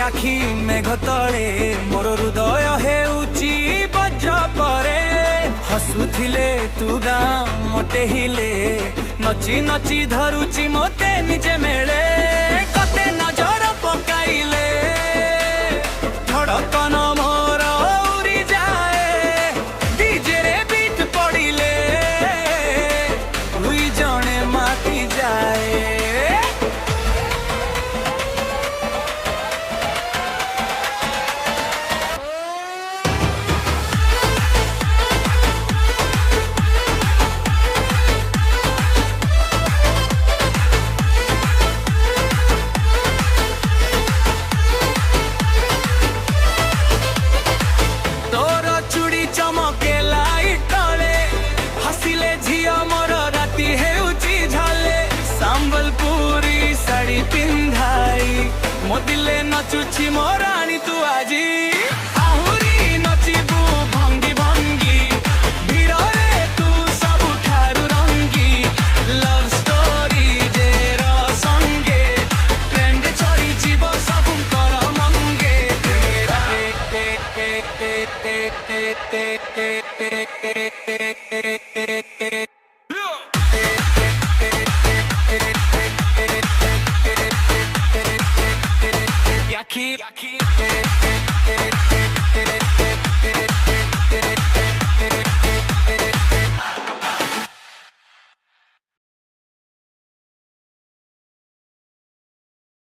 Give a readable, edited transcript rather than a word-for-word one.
आखि मेघ तले मोर हृदय हेउची बज परे हसुथिले तू गाँ मोटे हिले नची नची धरुची मोते निजे मेले कते नजर पकाइले धड़कन मोर उड़ी जाए डीजे रे बीट पड़िले दुई जने माती जाए चमके लाइट तले हसिले झिया मोर राती हेउची झाले संबलपुरी साड़ी पिंधाई मोदिले नचुची मोरानी तू आजी आहुरी नचिबू भंगी भंगी भीड़रे तू सबु ठारू रंगी लव स्टोरी जे संगे ट्रेंड चढ़ी जीव सबु कर मंगे